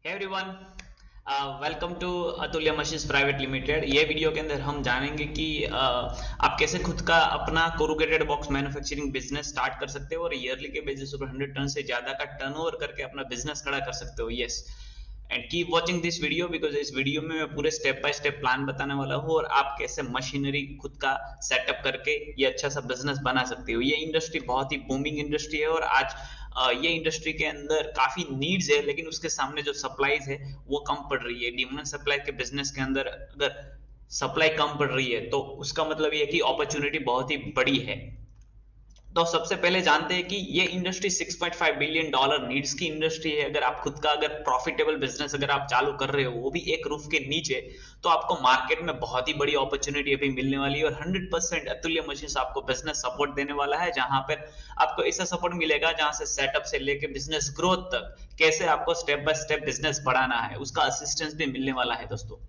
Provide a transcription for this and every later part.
Hey everyone, welcome to अतुल्य machines private limited. ये video के अंदर हम जानेंगे कि आप कैसे खुद का अपना corrugated box manufacturing business start कर सकते हो और ईयरली के बेसिस पर 100 टन से ज्यादा का टर्नओवर करके अपना बिजनेस खड़ा कर सकते हो। Yes, and keep watching this video because इस वीडियो में मैं पूरे स्टेप बाय स्टेप प्लान बताने वाला हूँ और आप कैसे मशीनरी खुद का सेटअप करके ये अच्छा सा बिजनेस बना सकते हो। ये इंडस्ट्री बहुत ही बूमिंग इंडस्ट्री है और आज ये इंडस्ट्री के अंदर काफी नीड्स है, लेकिन उसके सामने जो सप्लाईज है वो कम पड़ रही है। डिमांड सप्लाई के बिजनेस के अंदर अगर सप्लाई कम पड़ रही है तो उसका मतलब ये है कि अपॉर्चुनिटी बहुत ही बड़ी है। तो सबसे पहले जानते हैं कि ये इंडस्ट्री 6.5 बिलियन डॉलर नीड्स की इंडस्ट्री है। अगर आप खुद का अगर प्रॉफिटेबल बिजनेस अगर आप चालू कर रहे हो वो भी एक रूफ के नीचे, तो आपको मार्केट में बहुत ही बड़ी अपॉर्चुनिटी अभी मिलने वाली है और 100% अतुल्य मशीन्स आपको बिजनेस सपोर्ट देने वाला है, जहां पर आपको ऐसा सपोर्ट मिलेगा जहां से सेटअप से लेके बिजनेस ग्रोथ तक कैसे आपको स्टेप बाय स्टेप बिजनेस बढ़ाना है उसका असिस्टेंस भी मिलने वाला है। दोस्तों,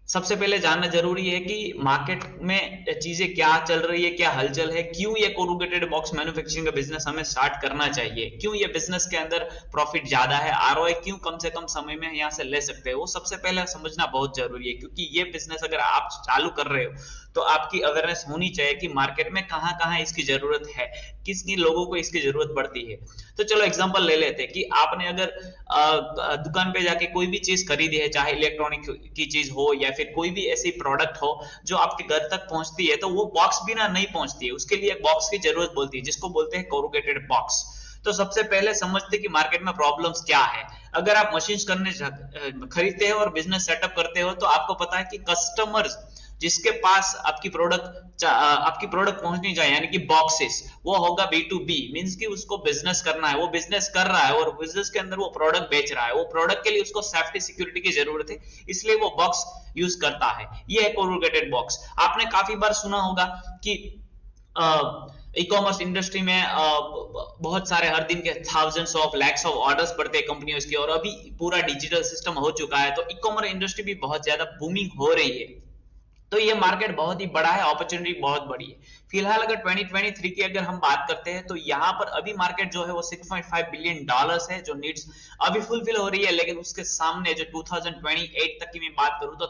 सबसे पहले जानना जरूरी है कि मार्केट में चीजें क्या चल रही है, क्या हलचल है, क्यों ये कोरुगेटेड बॉक्स मैन्युफैक्चरिंग का बिजनेस हमें स्टार्ट करना चाहिए, क्यों ये बिजनेस के अंदर प्रॉफिट ज्यादा है, आरओआई क्यों कम से कम समय में यहाँ से ले सकते हैं, वो सबसे पहले समझना बहुत जरूरी है। क्योंकि ये बिजनेस अगर आप चालू कर रहे हो तो आपकी अवेयरनेस होनी चाहिए कि मार्केट में कहाँ कहाँ इसकी जरूरत है, किस किन लोगों को इसकी जरूरत पड़ती है। तो चलो एग्जांपल ले लेते हैं कि आपने अगर दुकान पे जाके कोई भी चीज खरीदी है, चाहे इलेक्ट्रॉनिक की चीज हो या फिर कोई भी ऐसी प्रोडक्ट हो जो आपके घर तक पहुंचती है, तो वो बॉक्स बिना नहीं पहुंचती है, उसके लिए एक बॉक्स की जरूरत बोलती है जिसको बोलते हैं कोरुगेटेड बॉक्स। तो सबसे पहले समझते कि मार्केट में प्रॉब्लम्स क्या है। अगर आप मशीन खरीदते हो और बिजनेस सेटअप करते हो तो आपको पता है कि कस्टमर्स जिसके पास आपकी प्रोडक्ट पहुंचनी चाहिए यानी कि बॉक्सेस, वो होगा B2B, मींस कि उसको बिजनेस करना है, वो बिजनेस कर रहा है और बिजनेस के अंदर वो प्रोडक्ट बेच रहा है, वो प्रोडक्ट के लिए उसको सेफ्टी सिक्योरिटी की जरूरत है, इसलिए वो बॉक्स यूज करता है। ये है कोरुगेटेड बॉक्स। आपने काफी बार सुना होगा कि ई कॉमर्स इंडस्ट्री में बहुत सारे हर दिन के thousands of lakhs of orders पड़ते हैं कंपनियों की, और अभी पूरा डिजिटल सिस्टम हो चुका है तो ई कॉमर्स इंडस्ट्री भी बहुत ज्यादा बूमिंग हो रही है। तो ये मार्केट बहुत ही बड़ा है, अपॉर्चुनिटी बहुत बड़ी है। फिलहाल अगर 2023 की अगर हम बात करते हैं तो यहाँ पर अभी मार्केट जो है वो 6.5 बिलियन डॉलर्स है जो नीड्स अभी फुलफिल हो रही है, लेकिन उसके सामने जो 2028 तक की मैं बात करूं तो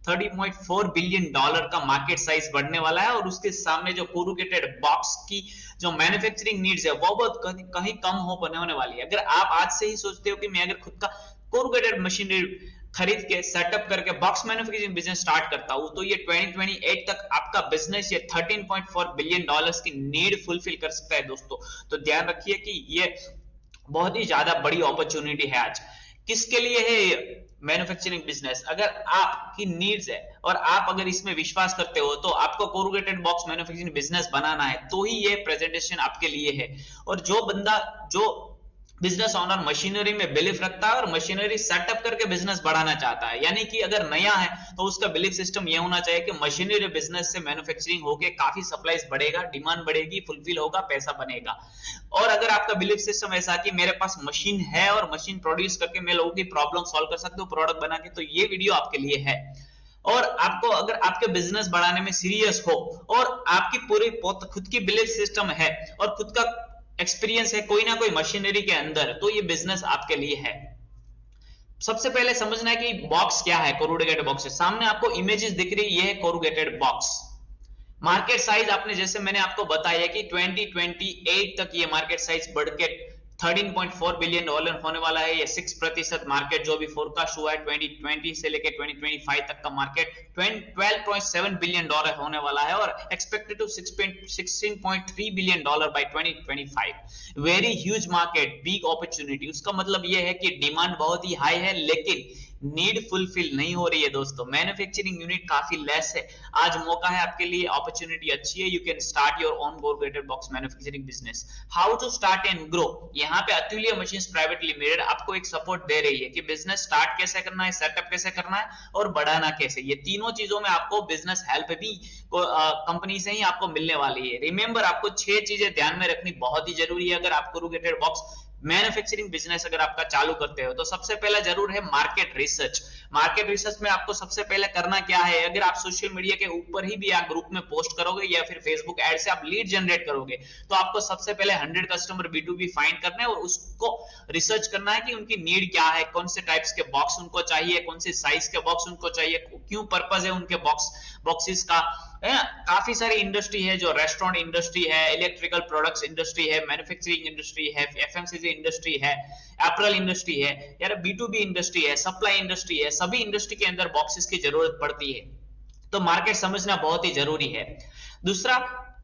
30.4 बिलियन डॉलर का मार्केट साइज बढ़ने वाला है और उसके सामने जो कोरुगेटेड बॉक्स की जो मैन्युफैक्चरिंग नीड्स है वो बहुत कहीं कम होने वाली है। अगर आप आज से ही सोचते हो कि मैं अगर खुद का कोरुगेटेड मशीनरी खरीद के सेटअप करके बॉक्स मैन्युफैक्चरिंग बिजनेस स्टार्ट करता हूं तो ये 2028 तक आपका बिजनेस ये 13.4 बिलियन डॉलर्स की नीड फुलफिल कर सकता है। दोस्तों, तो ध्यान रखिए कि ये बहुत ही ज्यादा बड़ी अपॉर्चुनिटी है। आज किसके लिए है मैन्युफैक्चरिंग बिजनेस? अगर आपकी नीड्स है और आप अगर इसमें विश्वास करते हो तो आपको कोरुगेटेड बॉक्स मैन्युफैक्चरिंग बिजनेस बनाना है, तो ही ये प्रेजेंटेशन आपके लिए है। और जो बंदा जो बिजनेस ओनर मशीनरी में बिलीफ रखता है और मशीनरी सेटअप करके बिजनेस बढ़ाना चाहता है, यानी कि अगर नया है तो उसका बिलीफ सिस्टम यह होना चाहिए कि मशीनरी बिजनेस से मैन्युफैक्चरिंग होके काफी सप्लाईज बढ़ेगा, डिमांड बढ़ेगी, फुलफिल होगा, पैसा बनेगा। और अगर आपका बिलीफ सिस्टम ऐसा कि मेरे पास मशीन है और मशीन प्रोड्यूस करके मैं लोगों की प्रॉब्लम सॉल्व कर सकता हूँ प्रोडक्ट बना के, तो ये वीडियो आपके लिए है। और आपको अगर आपके बिजनेस बढ़ाने में सीरियस हो और आपकी पूरी खुद की बिलीफ सिस्टम है और खुद का एक्सपीरियंस है कोई ना कोई मशीनरी के अंदर, तो ये बिजनेस आपके लिए है। सबसे पहले समझना है कि बॉक्स क्या है। कोरुगेटेड बॉक्स है, सामने आपको इमेजेस दिख रही है, ये है कोरुगेटेड बॉक्स। मार्केट साइज आपने जैसे मैंने आपको बताया कि 2028 तक ये मार्केट साइज बढ़ के 13.4 बिलियन डॉलर होने वाला है। ये 6% मार्केट जो भी फोरकास्ट हुआ है 2020 से लेकर 2025 तक का मार्केट 12.7 बिलियन डॉलर होने वाला है और expected to 16.3 billion dollar by 2025। Very huge market, big opportunity. उसका मतलब ये है कि डिमांड बहुत ही हाई है लेकिन नीड फुलफिल नहीं हो रही है। दोस्तों, मैन्युफैक्चरिंग यूनिट काफी लेस है। आज मौका है आपके लिए, अपॉर्चुनिटी अच्छी है। You can start your own corrugated box manufacturing business. How to start and grow, यहाँ पे अतुल्य मशीन्स प्राइवेट लिमिटेड आपको एक सपोर्ट दे रही है कि बिजनेस स्टार्ट कैसे करना है, सेटअप कैसे करना है और बढ़ाना कैसे। ये तीनों चीजों में आपको बिजनेस हेल्प भी कंपनी से ही आपको मिलने वाली है। रिमेंबर, आपको 6 चीजें ध्यान में रखनी बहुत ही जरूरी है अगर आप कोरुगेटेड बॉक्स मैन्युफैक्चरिंग बिजनेस अगर आपका चालू करते हो तो सबसे पहला जरूर है मार्केट रिसर्च। मार्केट रिसर्च में आपको सबसे पहले करना क्या है, अगर आप सोशल मीडिया के ऊपर ही भी आप ग्रुप में पोस्ट करोगे या फिर फेसबुक एड से आप लीड जनरेट करोगे तो आपको सबसे पहले 100 कस्टमर B2B फाइंड करना है और उसको रिसर्च करना है कि उनकी नीड क्या है, कौन से टाइप्स के बॉक्स उनको चाहिए, कौन से साइज के बॉक्स उनको चाहिए, क्यों पर्पस है उनके बॉक्सेस का। काफी सारी इंडस्ट्री है, जो रेस्टोरेंट इंडस्ट्री है, इलेक्ट्रिकल प्रोडक्ट्स इंडस्ट्री है, मैन्युफैक्चरिंग इंडस्ट्री है, FMCG इंडस्ट्री है, एपरल इंडस्ट्री है, यार B2B इंडस्ट्री है, सप्लाई इंडस्ट्री है, सभी इंडस्ट्री के अंदर बॉक्सेस की जरूरत पड़ती है। तो मार्केट समझना बहुत ही जरूरी है। दूसरा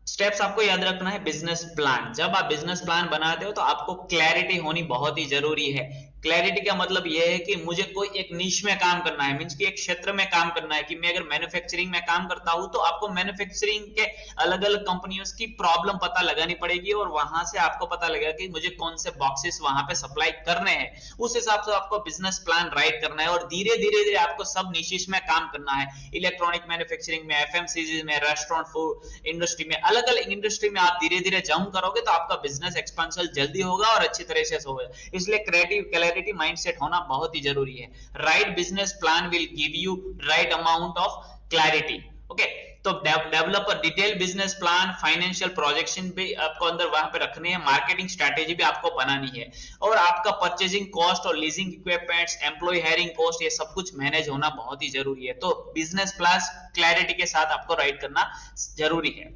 स्टेप्स आपको याद रखना है बिजनेस प्लान। जब आप बिजनेस प्लान बनाते हो तो आपको क्लैरिटी होनी बहुत ही जरूरी है। क्लैरिटी का मतलब यह है कि मुझे कोई एक नीश में काम करना है, मींस कि एक क्षेत्र में काम करना है। कि मैं अगर मैन्युफैक्चरिंग में काम करता हूं तो आपको मैन्युफैक्चरिंग के अलग अलग कंपनियों की प्रॉब्लम पता लगानी पड़ेगी और वहां से आपको पता लगेगा कि मुझे कौन से बॉक्सेस वहां पे सप्लाई करने हैं। उस हिसाब से आपको बिजनेस प्लान राइट करना है और धीरे धीरे आपको सब निशिस में काम करना है। इलेक्ट्रॉनिक मैन्युफैक्चरिंग में, FMCG में, रेस्टोरेंट फूड इंडस्ट्री में, अलग अलग इंडस्ट्री में आप धीरे धीरे जंप करोगे तो आपका बिजनेस एक्सपेंशन जल्दी होगा और अच्छी तरह से होगा। इसलिए क्लैरिटी माइंडसेट होना बहुत ही जरूरी है। Right business plan will give you right amount of clarity. Okay, तो develop a detail business plan, financial projection भी आपको अंदर वहां पे रखने हैं, मार्केटिंग स्ट्रेटेजी भी आपको बनानी है और आपका परचेजिंग कॉस्ट और leasing equipments, employ hiring cost, ये सब कुछ मैनेज होना बहुत ही जरूरी है। तो बिजनेस प्लान क्लैरिटी के साथ आपको राइट करना जरूरी है।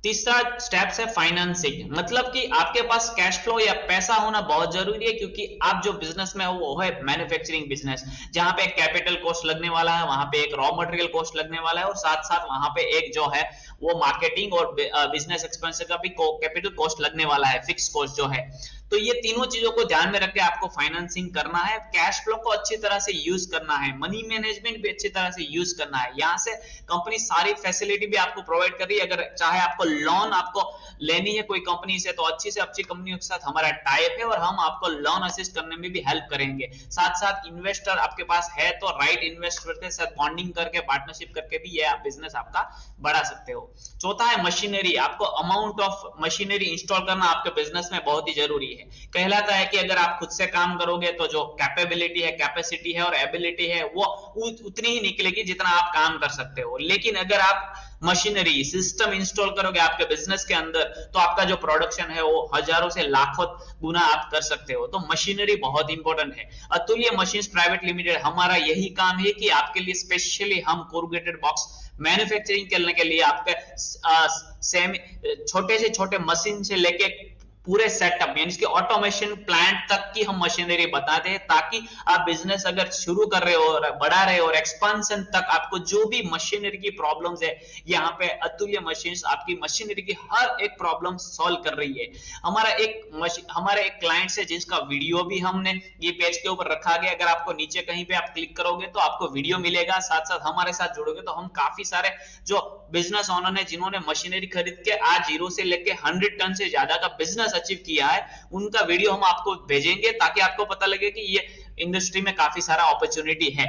तीसरा स्टेप्स है फाइनेंसिंग, मतलब कि आपके पास कैश फ्लो या पैसा होना बहुत जरूरी है, क्योंकि आप जो बिजनेस में हो वो है मैन्युफैक्चरिंग बिजनेस, जहां पे एक कैपिटल कॉस्ट लगने वाला है, वहां पे एक रॉ मटेरियल कॉस्ट लगने वाला है और साथ साथ वहां पे एक जो है वो मार्केटिंग और बिजनेस एक्सपेंस का भी कैपिटल कॉस्ट लगने वाला है, फिक्स कॉस्ट जो है। तो ये तीनों चीजों को ध्यान में रख के आपको फाइनेंसिंग करना है, कैश फ्लो को अच्छी तरह से यूज करना है, मनी मैनेजमेंट भी अच्छी तरह से यूज करना है। यहाँ से कंपनी सारी फैसिलिटी भी आपको प्रोवाइड कर रही है। अगर चाहे आपको लोन आपको लेनी है कोई कंपनी से तो अच्छी से अच्छी कंपनियों के साथ हमारा टाइप है और हम आपको लोन असिस्ट करने में भी हेल्प करेंगे। साथ साथ इन्वेस्टर आपके पास है तो राइट इन्वेस्टर के साथ बॉन्डिंग करके, पार्टनरशिप करके भी ये आप बिजनेस आपका बढ़ा सकते हो। चौथा है मशीनरी, आपको अमाउंट ऑफ मशीनरी इंस्टॉल करना आपके बिजनेस में बहुत ही जरूरी है। कहलाता है कि अगर आप खुद से काम करोगे तो जो कैपेबिलिटी है, कैपेसिटी है और एबिलिटी है वो उतनी ही निकलेगी जितना आप काम कर सकते हो। लेकिन अगर आप मशीनरी सिस्टम इंस्टॉल करोगे आपके बिजनेस के अंदर तो आपका जो प्रोडक्शन है वो हजारों से लाखों गुना आप कर सकते हो। तो मशीनरी बहुत इंपॉर्टेंट है। अतुल्य मशीन्स प्राइवेट लिमिटेड, हमारा यही काम है कि आपके लिए स्पेशली हम कोरुगेटेड बॉक्स मैन्युफैक्चरिंग करने के लिए आपके छोटे से छोटे मशीन से लेके पूरे सेटअप यानी कि ऑटोमेशन प्लांट तक की हम मशीनरी बताते हैं, ताकि आप बिजनेस अगर शुरू कर रहे हो और बढ़ा रहे हो और एक्सपांशन तक आपको जो भी मशीनरी की प्रॉब्लम्स है, यहाँ पे अतुल्य मशीन्स आपकी मशीनरी की हर एक प्रॉब्लम सॉल्व कर रही है। हमारा एक क्लाइंट है जिसका वीडियो भी हमने ये पेज के ऊपर रखा गया। अगर आपको नीचे कहीं पे आप क्लिक करोगे तो आपको वीडियो मिलेगा। साथ साथ हमारे साथ जुड़ोगे तो हम काफी सारे जो बिजनेस ओनर है जिन्होंने मशीनरी खरीद के आज 0 से लेके 100 टन से ज्यादा का बिजनेस अचीव किया है, उनका वीडियो हम आपको भेजेंगे ताकि आपको पता लगे कि ये इंडस्ट्री में काफी सारा अपॉर्चुनिटी है।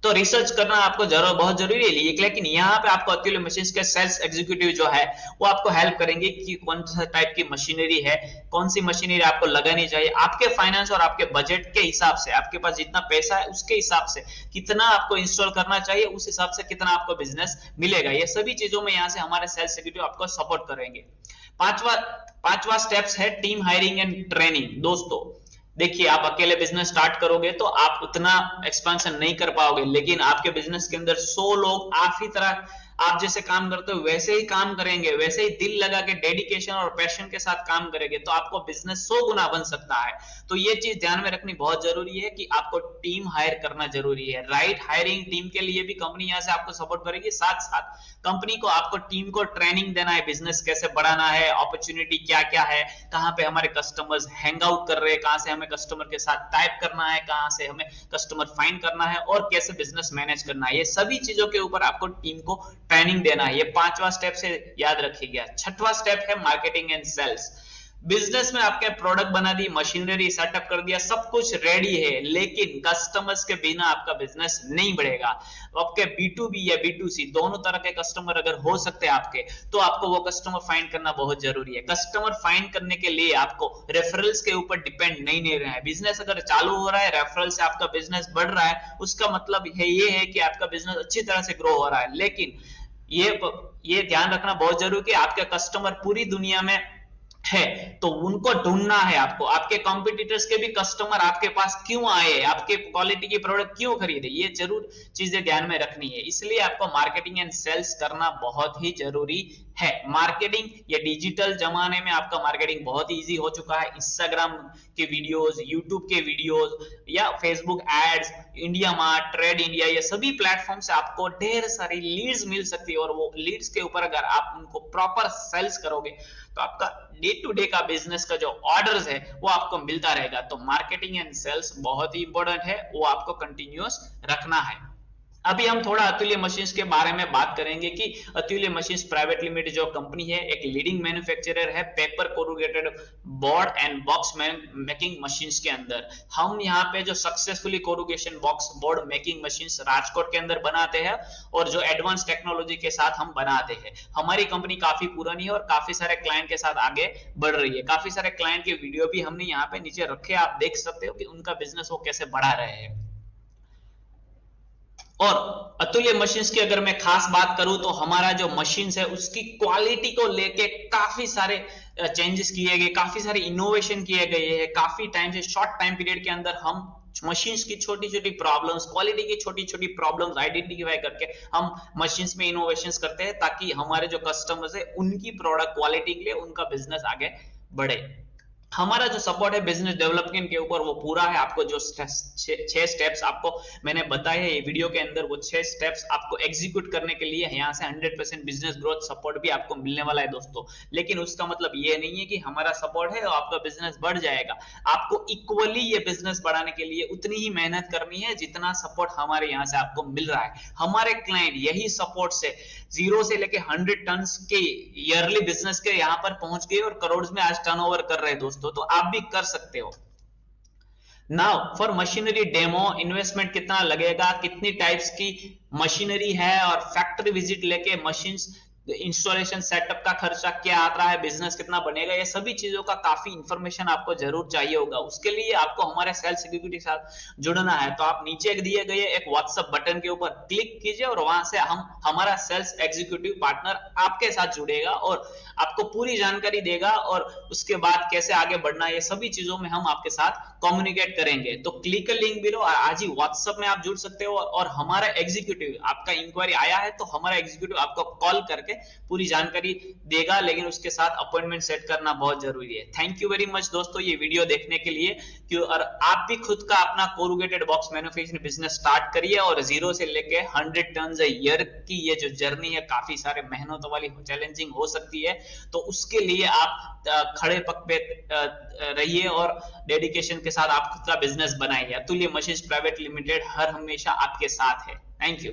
तो रिसर्च करना आपको बहुत जरूरी है। लेकिन यहाँ पे आपको अतुल्य मशीन्स के सेल्स एग्जीक्यूटिव जो है वो आपको हेल्प करेंगे कि कौन सा टाइप की मशीनरी है, कौन सी मशीनरी आपको लगानी चाहिए, आपके फाइनेंस और आपके बजट के हिसाब से, आपके पास जितना पैसा है उसके हिसाब से कितना आपको इंस्टॉल करना चाहिए, उस हिसाब से कितना आपको बिजनेस मिलेगा। ये सभी चीजों में यहाँ से हमारे सेल्स एग्जीक्यूटिव आपको सपोर्ट करेंगे। पांचवा स्टेप्स है टीम हायरिंग एंड ट्रेनिंग। दोस्तों देखिए, आप अकेले बिजनेस स्टार्ट करोगे तो आप उतना एक्सपेंशन नहीं कर पाओगे, लेकिन आपके बिजनेस के अंदर 100 लोग आप ही तरह आप जैसे काम करते हो वैसे ही काम करेंगे, वैसे ही दिल लगा के डेडिकेशन और पैशन के साथ काम करेंगे तो आपको बिजनेस 100 गुना बन सकता है। तो ये चीज ध्यान में रखनी बहुत जरूरी है कि आपको टीम हायर करना जरूरी है। राइट हायरिंग टीम के लिए भी कंपनी यहाँ से आपको सपोर्ट करेगी। साथ साथ कंपनी को आपको टीम को ट्रेनिंग देना है, बिजनेस कैसे बढ़ाना है, अपॉर्चुनिटी क्या क्या है, कहाँ पे हमारे कस्टमर्स हैंग आउट कर रहे हैं, कहाँ से हमें कस्टमर के साथ टाइप करना है, कहाँ से हमें कस्टमर फाइंड करना है और कैसे बिजनेस मैनेज करना है। ये सभी चीजों के ऊपर आपको टीम को ट्रेनिंग देना है। ये 5वां स्टेप से याद रखिएगा। 6वां स्टेप है मार्केटिंग एंड सेल्स। बिजनेस में आपके प्रोडक्ट बना दी, मशीनरी सेटअप कर दिया, सब कुछ रेडी है, लेकिन कस्टमर्स के बिना आपका बिजनेस नहीं बढ़ेगा। आपके B2B या B2C दोनों तरह के कस्टमर अगर हो सकते हैं आपके, तो आपको वो कस्टमर फाइंड करना बहुत जरूरी है। कस्टमर फाइंड करने के लिए आपको रेफरल्स के ऊपर डिपेंड नहीं रहना है। बिजनेस अगर चालू हो रहा है, रेफरल से आपका बिजनेस बढ़ रहा है, उसका मतलब ये है कि आपका बिजनेस अच्छी तरह से ग्रो हो रहा है। लेकिन ये ध्यान रखना बहुत जरूरी है कि आपके कस्टमर पूरी दुनिया में है, तो उनको ढूंढना है आपको। आपके कॉम्पिटिटर्स के भी कस्टमर आपके पास क्यों आए, आपके क्वालिटी की प्रोडक्ट क्यों खरीदे, ये जरूर चीजें ध्यान में रखनी है। इसलिए आपको मार्केटिंग एंड सेल्स करना बहुत ही जरूरी है। मार्केटिंग या डिजिटल जमाने में आपका मार्केटिंग बहुत इजी हो चुका है। इंस्टाग्राम के वीडियोस, यूट्यूब के वीडियोस या Facebook ads, India Mart, Trade India, ये सभी प्लेटफॉर्म से आपको ढेर सारी लीड्स मिल सकती है, और वो लीड्स के ऊपर अगर आप उनको प्रॉपर सेल्स करोगे तो आपका डे टू डे का बिजनेस का जो ऑर्डर्स है वो आपको मिलता रहेगा। तो मार्केटिंग एंड सेल्स बहुत ही इंपॉर्टेंट है, वो आपको कंटिन्यूअस रखना है। अभी हम थोड़ा अतुल्य मशीन्स के बारे में बात करेंगे कि अतुल्य मशीन्स प्राइवेट लिमिटेड जो कंपनी है, एक लीडिंग मैन्युफैक्चरर है paper corrugated board and box making machines के अंदर। हम यहाँ पे जो successfully corrugation box board making machines Rajkot के अंदर बनाते हैं, और जो एडवांस टेक्नोलॉजी के साथ हम बनाते हैं। हमारी कंपनी काफी पुरानी है और काफी सारे क्लाइंट के साथ आगे बढ़ रही है। काफी सारे क्लाइंट के वीडियो भी हमने यहाँ पे नीचे रखे, आप देख सकते हो कि उनका बिजनेस वो कैसे बढ़ा रहे हैं। और अतुल्य मशीन्स की अगर मैं खास बात करूं तो हमारा जो मशीन्स है उसकी क्वालिटी को लेके काफी सारे चेंजेस किए गए, काफी सारे इनोवेशन किए गए हैं। काफी टाइम से शॉर्ट टाइम पीरियड के अंदर हम मशीन्स की छोटी छोटी प्रॉब्लम्स, क्वालिटी की छोटी छोटी प्रॉब्लम्स आइडेंटिफाई करके हम मशीन्स में इनोवेशंस करते हैं, ताकि हमारे जो कस्टमर्स है उनकी प्रोडक्ट क्वालिटी के लिए उनका बिजनेस आगे बढ़े। हमारा जो सपोर्ट है बिजनेस डेवलपमेंट के ऊपर वो पूरा है। आपको जो 6 स्टेप्स आपको मैंने बताए हैं ये वीडियो के अंदर, वो 6 स्टेप्स आपको एग्जीक्यूट करने के लिए यहाँ से 100% बिजनेस ग्रोथ सपोर्ट भी आपको मिलने वाला है दोस्तों। लेकिन उसका मतलब ये नहीं है कि हमारा सपोर्ट है और आपका बिजनेस बढ़ जाएगा। आपको इक्वली ये बिजनेस बढ़ाने के लिए उतनी ही मेहनत करनी है जितना सपोर्ट हमारे यहाँ से आपको मिल रहा है। हमारे क्लाइंट यही सपोर्ट से 0 से लेके 100 टन के ईयरली बिजनेस के यहाँ पर पहुंच गए और करोड़ में आज टर्नओवर कर रहे हैं दोस्तों, तो आप भी कर सकते हो। Now for machinery demo, investment कितना लगेगा, कितनी टाइप्स की मशीनरी है, और फैक्ट्री विजिट लेके मशीन्स इंस्टॉलेशन सेटअप का खर्चा क्या आता है, बिजनेस कितना बनेगा, ये सभी चीजों का काफी इंफॉर्मेशन आपको जरूर चाहिए होगा। उसके लिए आपको हमारे सेल्स एग्जीक्यूटिव के साथ जुड़ना है। तो आप नीचे दिए गए एक व्हाट्सएप बटन के ऊपर क्लिक कीजिए और वहां से हमारा सेल्स एग्जीक्यूटिव पार्टनर आपके साथ जुड़ेगा और आपको पूरी जानकारी देगा, और उसके बाद कैसे आगे बढ़ना, ये सभी चीजों में हम आपके साथ कम्युनिकेट करेंगे। तो क्लिक लिंक बिलो, आज ही व्हाट्सएप में आप जुड़ सकते हो, और हमारा एग्जीक्यूटिव, आपका इंक्वायरी आया है तो हमारा एग्जीक्यूटिव आपको कॉल करके पूरी जानकारी देगा, लेकिन उसके साथ अपॉइंटमेंट सेट करना बहुत जरूरी है। थैंक यू वेरी मच दोस्तों ये वीडियो देखने के लिए। और आप भी खुद का अपना corrugated box manufacturing business start करिए, और 0 से लेके 100 टन ईयर की ये जो जर्नी है काफी सारे मेहनत वाली चैलेंजिंग हो सकती है। तो उसके लिए आप खड़े पग पे रहिए और डेडिकेशन के साथ आप खुद का बिजनेस बनाइए। अतुल्य मशीन्स प्राइवेट लिमिटेड हर हमेशा आपके साथ है। Thank you.